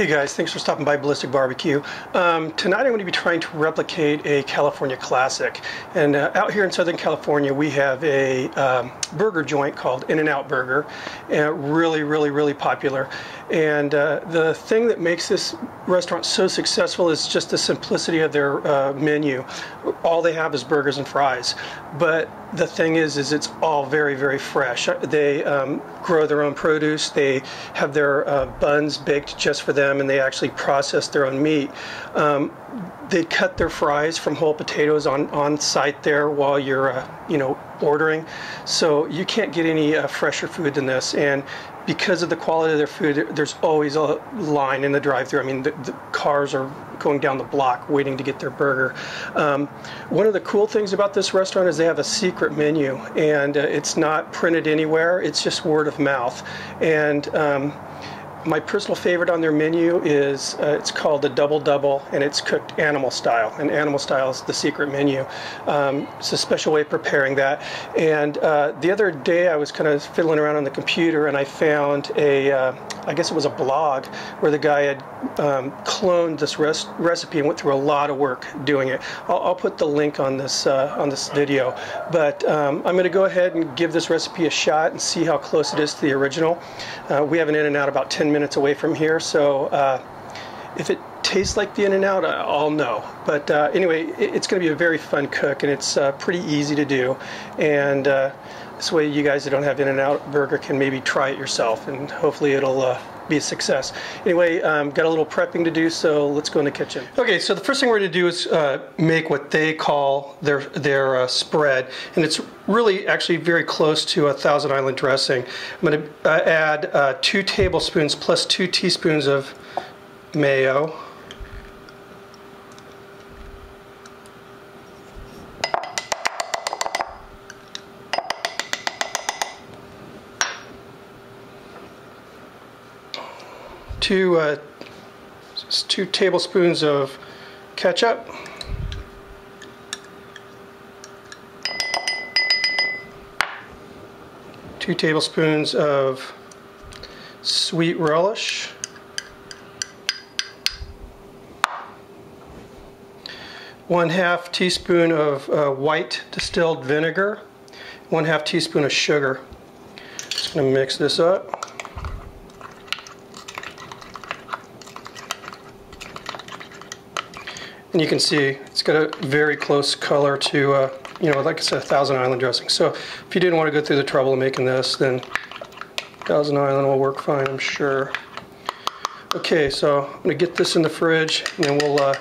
Hey guys, thanks for stopping by Ballistic Barbecue. Tonight I'm going to be trying to replicate a California classic. And out here in Southern California we have a burger joint called In-N-Out Burger. Really popular. And the thing that makes this restaurant so successful is just the simplicity of their menu. All they have is burgers and fries. But the thing is it's all very fresh. They grow their own produce. They have their buns baked just for them, and they actually process their own meat. They cut their fries from whole potatoes on site there while you're ordering, so you can't get any fresher food than this. And because of the quality of their food, there's always a line in the drive-thru. I mean, the cars are going down the block waiting to get their burger. One of the cool things about this restaurant is they have a secret menu, and it's not printed anywhere. It's just word of mouth. And my personal favorite on their menu is it's called the Double Double, and it's cooked animal style. And animal style is the secret menu. It's a special way of preparing that. And the other day I was kind of fiddling around on the computer, and I found I guess it was a blog where the guy had cloned this recipe and went through a lot of work doing it. I'll put the link on this video. But I'm going to go ahead and give this recipe a shot and see how close it is to the original. We have an In-N-Out about 10 minutes away from here, so if it tastes like the In-N-Out, I'll know. But anyway, it's going to be a very fun cook, and it's pretty easy to do. And this way you guys that don't have In-N-Out Burger can maybe try it yourself, and hopefully it'll be a success. Anyway, got a little prepping to do, so let's go in the kitchen. Okay, so the first thing we're going to do is make what they call their spread, and it's really actually very close to a Thousand Island dressing. I'm going to add 2 tablespoons plus 2 teaspoons of mayo. Two tablespoons of ketchup, 2 tablespoons of sweet relish, 1/2 teaspoon of white distilled vinegar, 1/2 teaspoon of sugar. Just going to mix this up. And you can see it's got a very close color to, like I said, a Thousand Island dressing. So if you didn't want to go through the trouble of making this, then Thousand Island will work fine, I'm sure. Okay, so I'm going to get this in the fridge, and then we'll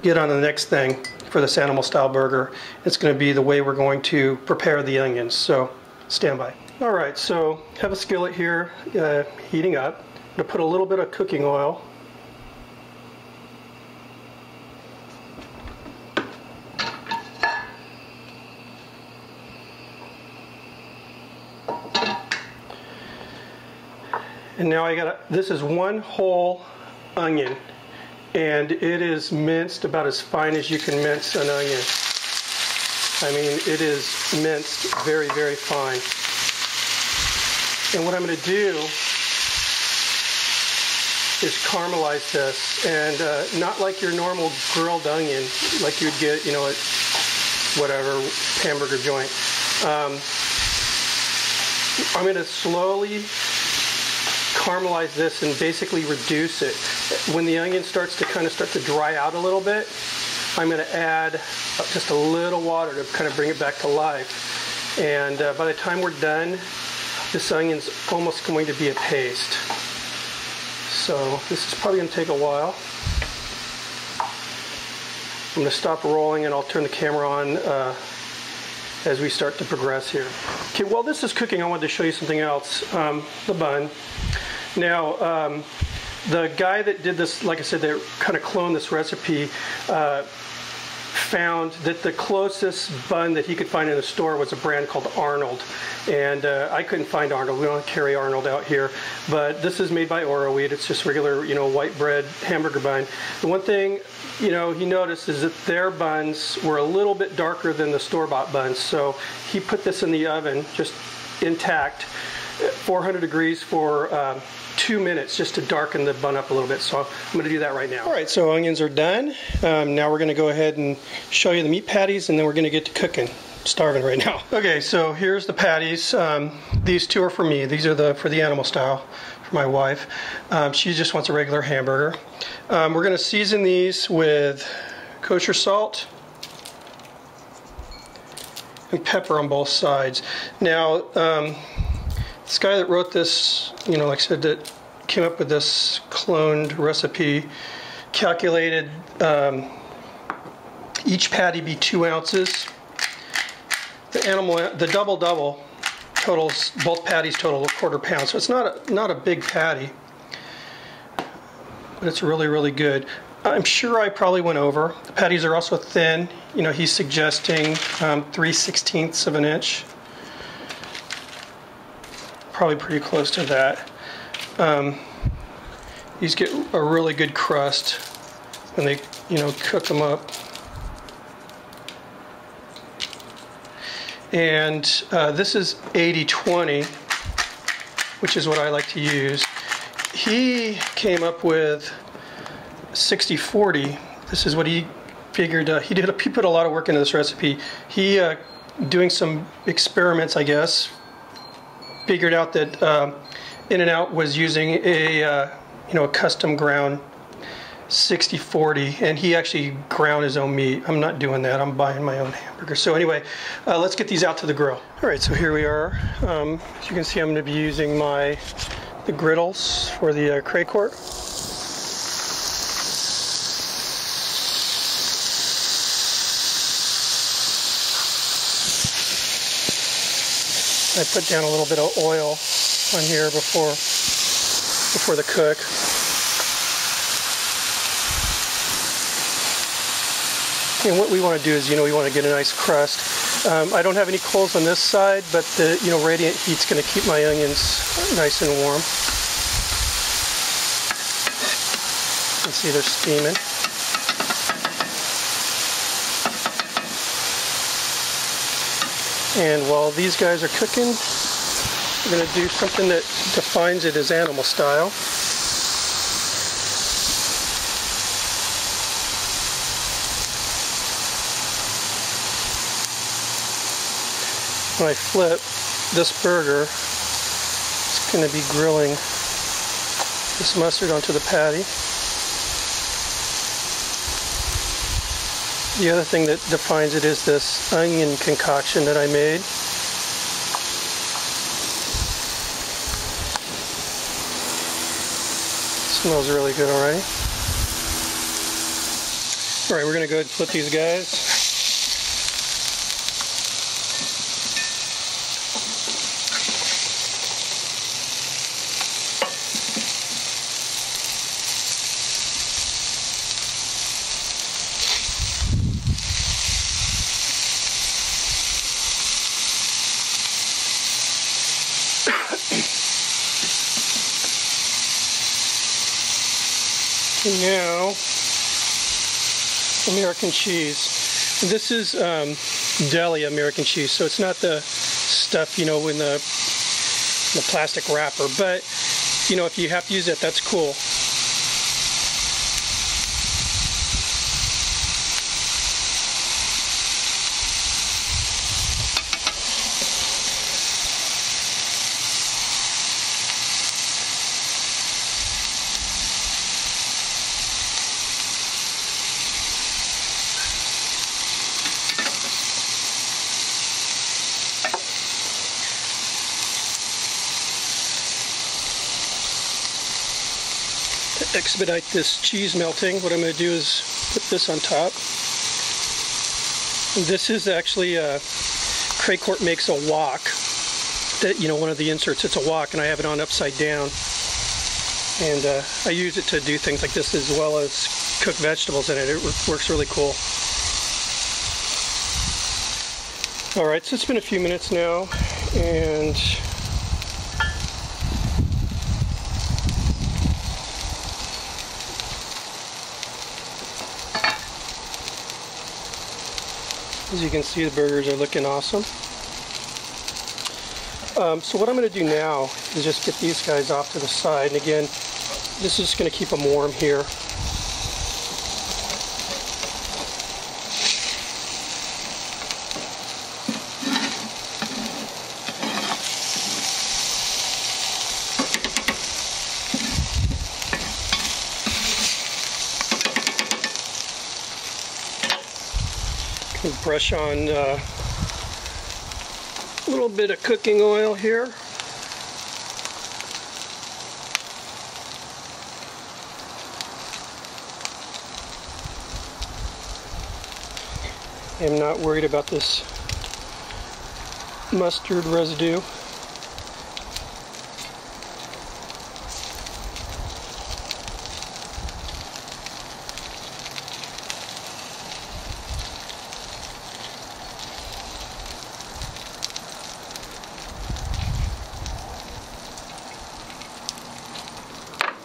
get on to the next thing for this animal style burger. It's going to be the way we're going to prepare the onions, so stand by. Alright, so have a skillet here heating up. I'm going to put a little bit of cooking oil. And now this is 1 whole onion, and it is minced about as fine as you can mince an onion. I mean, it is minced very fine. And what I'm going to do is caramelize this, and not like your normal grilled onion, like you'd get, at whatever hamburger joint. I'm going to slowly caramelize this and basically reduce it. When the onion starts to dry out a little bit, I'm going to add just a little water to kind of bring it back to life. And by the time we're done, this onion's almost going to be a paste. So this is probably going to take a while. I'm going to stop rolling, and I'll turn the camera on as we start to progress here. Okay, while this is cooking, I wanted to show you something else, the bun. Now, the guy that did this, like I said, they kind of cloned this recipe, found that the closest bun that he could find in the store was a brand called Arnold. And I couldn't find Arnold. We don't carry Arnold out here. But this is made by Oro Wheat. It's just regular, white bread hamburger bun. The one thing, he noticed is that their buns were a little bit darker than the store-bought buns. So he put this in the oven, just intact, 400 degrees for 2 minutes just to darken the bun up a little bit. So I'm going to do that right now. All right, so onions are done. Now we're going to go ahead and show you the meat patties, and then we're going to get to cooking. I'm starving right now. Okay, so here's the patties. These two are for me. These are for the animal style for my wife. She just wants a regular hamburger. We're going to season these with kosher salt and pepper on both sides. Now, this guy that wrote this, like I said, that came up with this cloned recipe, calculated each patty be 2 ounces. The double totals, both patties total a 1/4 pound, so it's not a big patty, but it's really, really good. I'm sure I probably went over. The patties are also thin. He's suggesting 3/16 of an inch. Probably pretty close to that. These get a really good crust when they, cook them up. And this is 80/20, which is what I like to use. He came up with 60/40. This is what he figured. He put a lot of work into this recipe. He, doing some experiments, I guess, figured out that In-N-Out was using a custom ground 60/40, and he actually ground his own meat. I'm not doing that. I'm buying my own hamburger. So anyway, let's get these out to the grill. All right, so here we are. As you can see, I'm going to be using the griddles for the Cray Court. I put down a little bit of oil on here before the cook. And what we want to do is, we want to get a nice crust. I don't have any coals on this side, but the radiant heat's going to keep my onions nice and warm. You can see they're steaming. And while these guys are cooking, we're going to do something that defines it as animal style. When I flip this burger, it's going to be grilling this mustard onto the patty. The other thing that defines it is this onion concoction that I made. Smells really good already. All right, we're going to go ahead and flip these guys. And now, American cheese. This is deli American cheese, so it's not the stuff, in the plastic wrapper. But, if you have to use it, that's cool. To expedite this cheese melting, what I'm going to do is put this on top. This is actually Cray Court makes a wok. That one of the inserts, it's a wok, and I have it on upside down. And I use it to do things like this as well as cook vegetables in it. It works really cool. All right, so it's been a few minutes now, and as you can see, the burgers are looking awesome. So what I'm going to do now is just get these guys off to the side. And again, this is going to keep them warm here. Brush on a little bit of cooking oil here. I'm not worried about this mustard residue.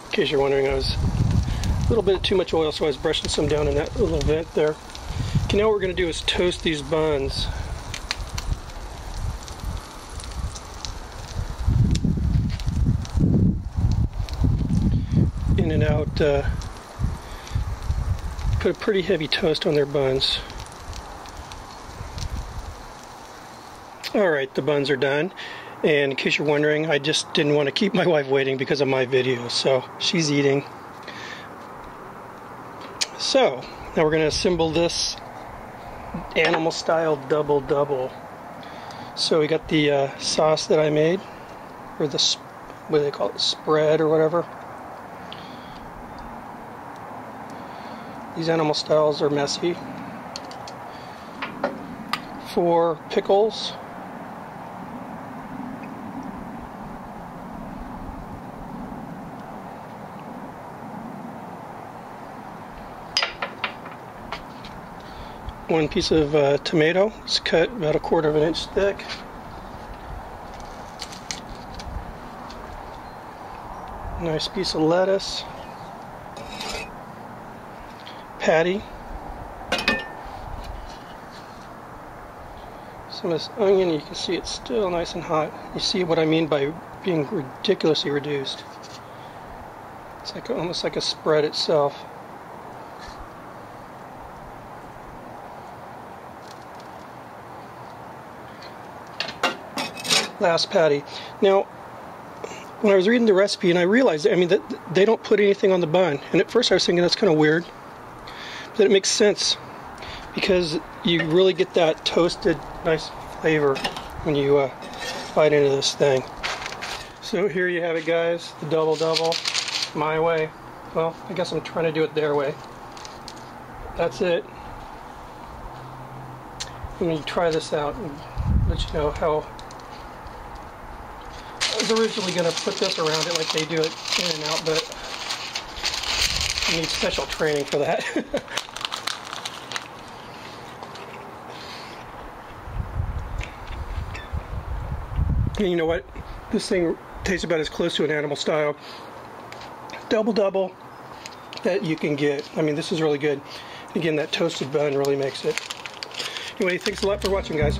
In case you're wondering, I was a little bit too much oil, so I was brushing some down in that little vent there. Okay, now what we're going to do is toast these buns. In and out, put a pretty heavy toast on their buns. Alright, the buns are done. And in case you're wondering, I just didn't want to keep my wife waiting because of my video, so she's eating. So, now we're going to assemble this animal style double. So we got the sauce that I made, or the, what do they call it, spread or whatever. These animal styles are messy. 4 pickles. One piece of tomato. It's cut about 1/4 inch thick. Nice piece of lettuce. Patty. Some of this onion, you can see it's still nice and hot. You see what I mean by being ridiculously reduced. It's like almost like a spread itself. Last patty. Now, when I was reading the recipe, and I realized, I mean, that they don't put anything on the bun. And at first I was thinking that's kind of weird. But it makes sense because you really get that toasted, nice flavor when you bite into this thing. So here you have it, guys. The double, my way. Well, I guess I'm trying to do it their way. That's it. Let me try this out and let you know how. I was originally going to put this around it like they do it in and out, but you need special training for that. And you know what? This thing tastes about as close to an animal style double that you can get. I mean, this is really good. Again, that toasted bun really makes it. Anyway, thanks a lot for watching, guys.